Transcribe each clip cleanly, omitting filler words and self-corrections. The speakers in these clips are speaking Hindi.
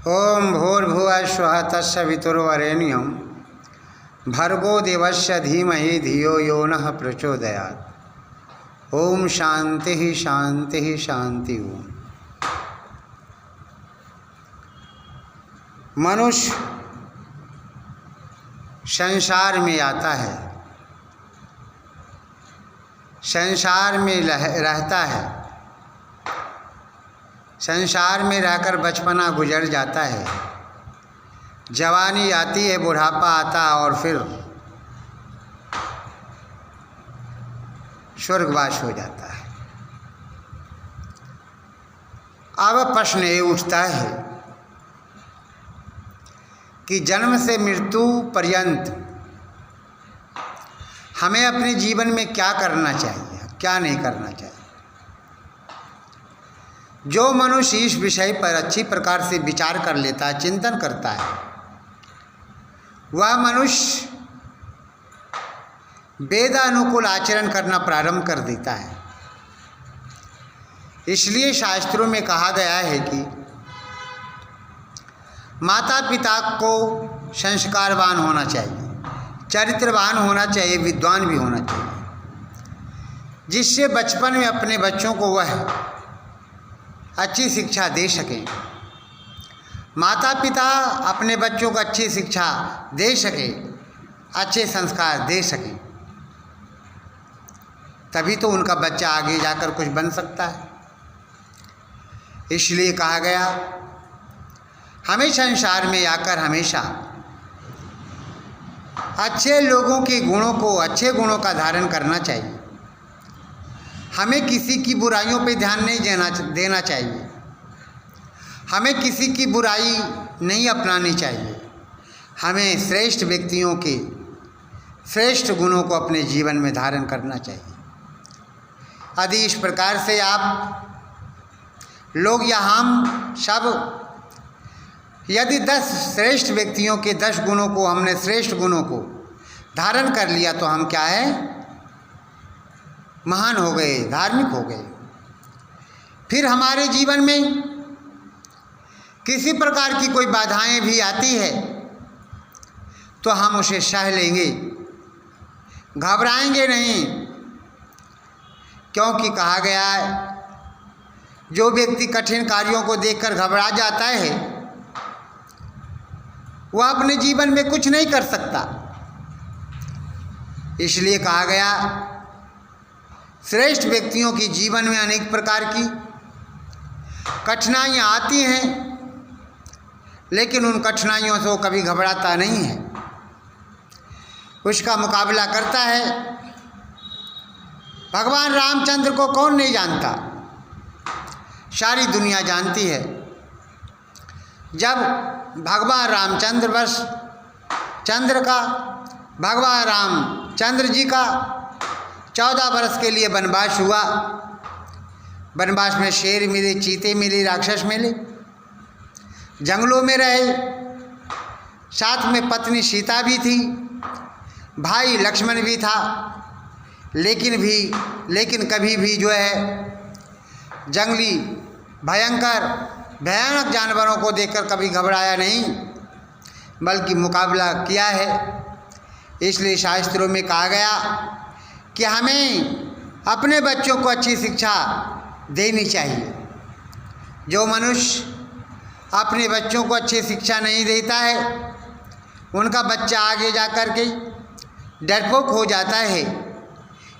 ओम भूर्भुवः स्वः तत्सवितुर्वरेण्यं भर्गो देवस्य धीमहि धियो यो नः प्रचोदयात्। ओम शांति शांति शांति। ओम मनुष्य संसार में आता है, संसार में रहता है, संसार में रहकर बचपना गुजर जाता है, जवानी आती है, बुढ़ापा आता है और फिर स्वर्गवास हो जाता है। अब प्रश्न ये उठता है कि जन्म से मृत्यु पर्यंत हमें अपने जीवन में क्या करना चाहिए, क्या नहीं करना चाहिए। जो मनुष्य इस विषय पर अच्छी प्रकार से विचार कर लेता है, चिंतन करता है, वह मनुष्य वेदानुकूल आचरण करना प्रारंभ कर देता है। इसलिए शास्त्रों में कहा गया है कि माता पिता को संस्कारवान होना चाहिए, चरित्रवान होना चाहिए, विद्वान भी होना चाहिए, जिससे बचपन में अपने बच्चों को वह अच्छी शिक्षा दे सकें। माता पिता अपने बच्चों को अच्छी शिक्षा दे सकें, अच्छे संस्कार दे सकें, तभी तो उनका बच्चा आगे जाकर कुछ बन सकता है। इसलिए कहा गया हमें संसार में आकर हमेशा अच्छे लोगों के गुणों को, अच्छे गुणों का धारण करना चाहिए। हमें किसी की बुराइयों पे ध्यान नहीं देना चाहिए, हमें किसी की बुराई नहीं अपनानी चाहिए। हमें श्रेष्ठ व्यक्तियों के श्रेष्ठ गुणों को अपने जीवन में धारण करना चाहिए। यदि इस प्रकार से आप लोग या हम सब यदि 10 श्रेष्ठ व्यक्तियों के 10 गुणों को, हमने श्रेष्ठ गुणों को धारण कर लिया तो हम क्या है, महान हो गए, धार्मिक हो गए। फिर हमारे जीवन में किसी प्रकार की कोई बाधाएं भी आती है तो हम उसे सह लेंगे, घबराएंगे नहीं, क्योंकि कहा गया है जो व्यक्ति कठिन कार्यों को देखकर घबरा जाता है वह अपने जीवन में कुछ नहीं कर सकता। इसलिए कहा गया श्रेष्ठ व्यक्तियों के जीवन में अनेक प्रकार की कठिनाइयाँ आती हैं, लेकिन उन कठिनाइयों से वो कभी घबराता नहीं है, उसका मुकाबला करता है। भगवान रामचंद्र को कौन नहीं जानता, सारी दुनिया जानती है। जब भगवान रामचंद्र वर्ष चंद्र का, भगवान रामचंद्र जी का 14 वर्ष के लिए वनवास हुआ, वनवास में शेर मिले, चीते मिले, राक्षस मिले, जंगलों में रहे, साथ में पत्नी सीता भी थी, भाई लक्ष्मण भी था, लेकिन कभी भी जो है जंगली भयानक जानवरों को देखकर कभी घबराया नहीं, बल्कि मुकाबला किया है। इसलिए शास्त्रों में कहा गया कि हमें अपने बच्चों को अच्छी शिक्षा देनी चाहिए। जो मनुष्य अपने बच्चों को अच्छी शिक्षा नहीं देता है, उनका बच्चा आगे जा कर के डरपोक हो जाता है।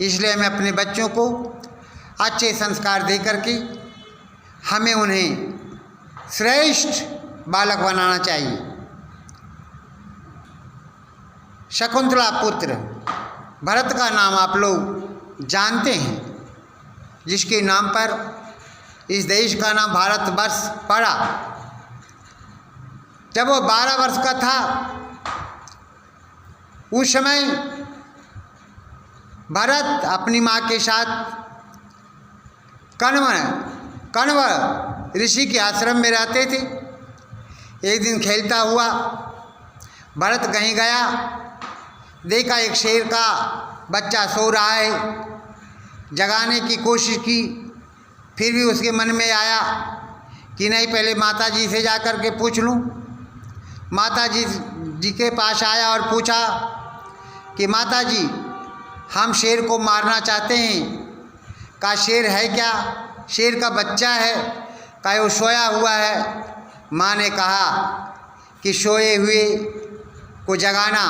इसलिए हमें अपने बच्चों को अच्छे संस्कार दे करके हमें उन्हें श्रेष्ठ बालक बनाना चाहिए। शकुंतला पुत्र भरत का नाम आप लोग जानते हैं, जिसके नाम पर इस देश का नाम भारतवर्ष पड़ा। जब वो 12 वर्ष का था उस समय भरत अपनी माँ के साथ कण्व ऋषि के आश्रम में रहते थे। एक दिन खेलता हुआ भरत कहीं गया, देखा एक शेर का बच्चा सो रहा है, जगाने की कोशिश की, फिर भी उसके मन में आया कि नहीं पहले माता जी से जा कर के पूछ लूँ। माता जी के पास आया और पूछा कि माता जी हम शेर को मारना चाहते हैं। कहा शेर है क्या? शेर का बच्चा है। कहा वो सोया हुआ है। माँ ने कहा कि सोए हुए को जगाना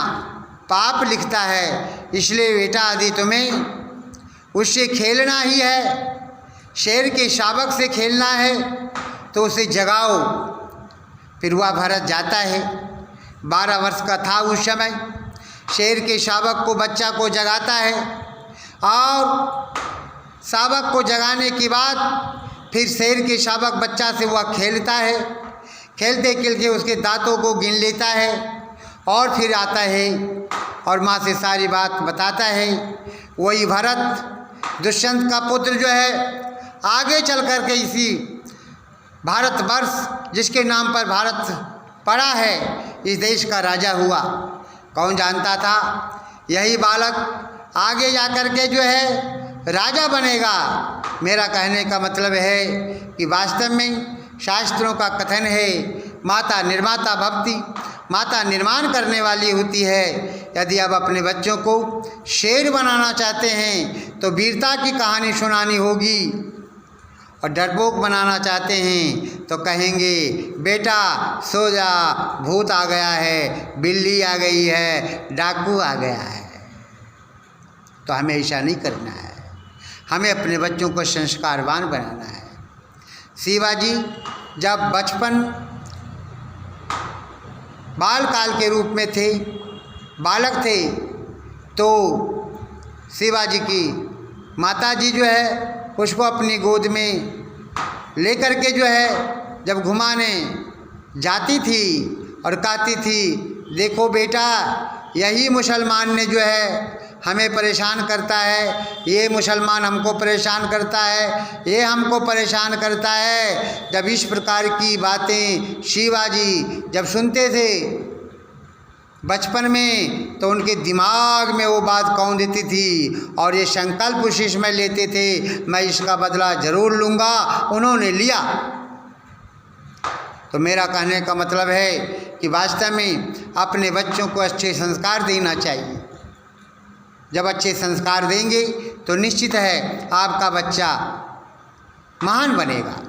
पाप लिखता है, इसलिए बेटा यदि तुम्हें उससे खेलना ही है, शेर के शावक से खेलना है तो उसे जगाओ। फिर वह भरत जाता है। 12 वर्ष का था उस समय। शेर के शावक को बच्चा को जगाता है और शावक को जगाने के बाद फिर शेर के शावक बच्चा से वह खेलता है। खेलते खेलते उसके दांतों को गिन लेता है और फिर आता है और माँ से सारी बात बताता है। वही भरत दुष्यंत का पुत्र जो है आगे चल कर के इसी भारतवर्ष जिसके नाम पर भारत पड़ा है, इस देश का राजा हुआ। कौन जानता था यही बालक आगे जा कर के जो है राजा बनेगा। मेरा कहने का मतलब है कि वास्तव में शास्त्रों का कथन है, माता निर्माता भवति, माता निर्माण करने वाली होती है। यदि आप अपने बच्चों को शेर बनाना चाहते हैं तो वीरता की कहानी सुनानी होगी, और डरपोक बनाना चाहते हैं तो कहेंगे बेटा सो जा, भूत आ गया है, बिल्ली आ गई है, डाकू आ गया है। तो हमें ऐसा नहीं करना है। हमें अपने बच्चों को संस्कारवान बनाना है। शिवाजी जब बचपन बाल काल के रूप में थे, बालक थे, तो शिवाजी की माता जी जो है उसको अपनी गोद में लेकर के जो है जब घुमाने जाती थी और कहती थी देखो बेटा यही मुसलमान ने जो है हमें परेशान करता है, ये मुसलमान हमको परेशान करता है, ये हमको परेशान करता है। जब इस प्रकार की बातें शिवाजी जब सुनते थे बचपन में तो उनके दिमाग में वो बात कौन देती थी और ये संकल्प उसी में लेते थे मैं इसका बदला ज़रूर लूँगा। उन्होंने लिया। तो मेरा कहने का मतलब है कि वास्तव में अपने बच्चों को अच्छे संस्कार देना चाहिए। जब अच्छे संस्कार देंगे तो निश्चित है आपका बच्चा महान बनेगा।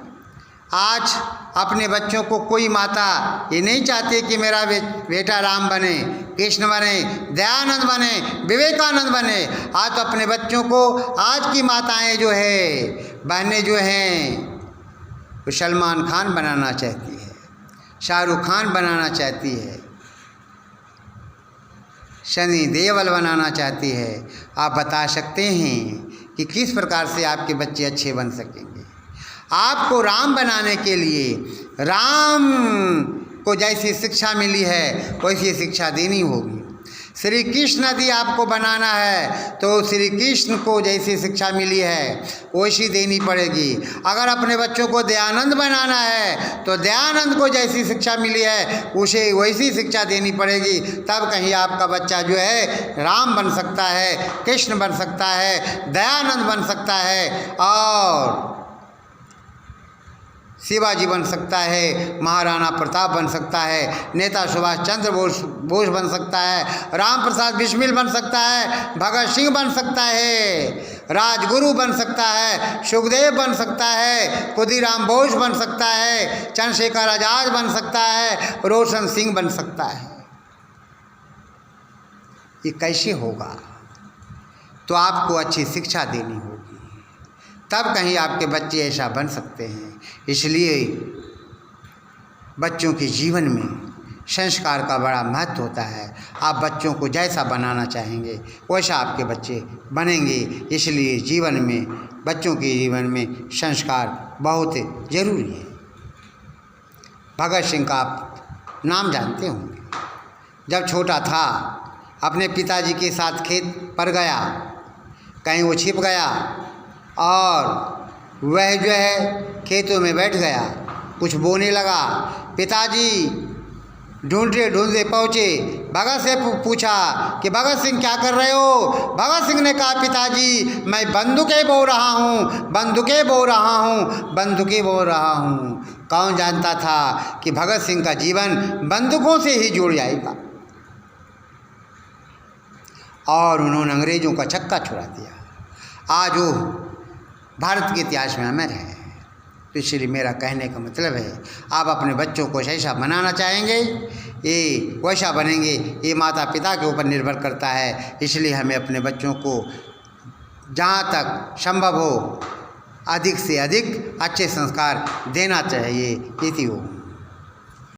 आज अपने बच्चों को कोई माता ये नहीं चाहती कि मेरा बेटा राम बने, कृष्ण बने, दयानंद बने, विवेकानंद बने। आज तो अपने बच्चों को आज की माताएं जो है, बहनें जो हैं, वो सलमान खान बनाना चाहती है, शाहरुख खान बनाना चाहती है, सनी देओल बनाना चाहती है। आप बता सकते हैं कि किस प्रकार से आपके बच्चे अच्छे बन सकेंगे। आपको राम बनाने के लिए राम को जैसी शिक्षा मिली है वैसी शिक्षा देनी होगी। श्री कृष्ण यदि आपको बनाना है तो श्री कृष्ण को जैसी शिक्षा मिली है वैसी देनी पड़ेगी। अगर अपने बच्चों को दयानंद बनाना है तो दयानंद को जैसी शिक्षा मिली है उसे वैसी शिक्षा देनी पड़ेगी। तब कहीं आपका बच्चा जो है राम बन सकता है, कृष्ण बन सकता है, दयानंद बन सकता है और शिवाजी बन सकता है, महाराणा प्रताप बन सकता है, नेता सुभाष चंद्र बोस बन सकता है, राम प्रसाद बिस्मिल बन सकता है, भगत सिंह बन सकता है, राजगुरु बन सकता है, सुखदेव बन सकता है, खुदीराम बोस बन सकता है, चंद्रशेखर आजाद बन सकता है, रोशन सिंह बन सकता है। ये कैसे होगा? तो आपको अच्छी शिक्षा देनी होगी, तब कहीं आपके बच्चे ऐसा बन सकते हैं। इसलिए बच्चों के जीवन में संस्कार का बड़ा महत्व होता है। आप बच्चों को जैसा बनाना चाहेंगे वैसा आपके बच्चे बनेंगे। इसलिए जीवन में, बच्चों के जीवन में संस्कार बहुत ज़रूरी है। भगत सिंह का आप नाम जानते होंगे। जब छोटा था अपने पिताजी के साथ खेत पर गया, कहीं वो छिप गया और वह जो है खेतों में बैठ गया, कुछ बोने लगा। पिताजी ढूंढते ढूंढते पहुँचे, भगत से पूछा कि भगत सिंह क्या कर रहे हो? भगत सिंह ने कहा पिताजी मैं बंदूकें बो रहा हूँ, बंदूकें बो रहा हूँ, बंदूकें बो रहा हूँ। कौन जानता था कि भगत सिंह का जीवन बंदूकों से ही जुड़ जाएगा। और उन्होंने अंग्रेज़ों का छक्का छुड़ा दिया। आज वो भारत के इतिहास में अमर है। तो इसलिए मेरा कहने का मतलब है, आप अपने बच्चों को जैसा बनाना चाहेंगे ये वैसा बनेंगे, ये माता पिता के ऊपर निर्भर करता है। इसलिए हमें अपने बच्चों को जहाँ तक संभव हो अधिक से अधिक अच्छे संस्कार देना चाहिए। इति हो।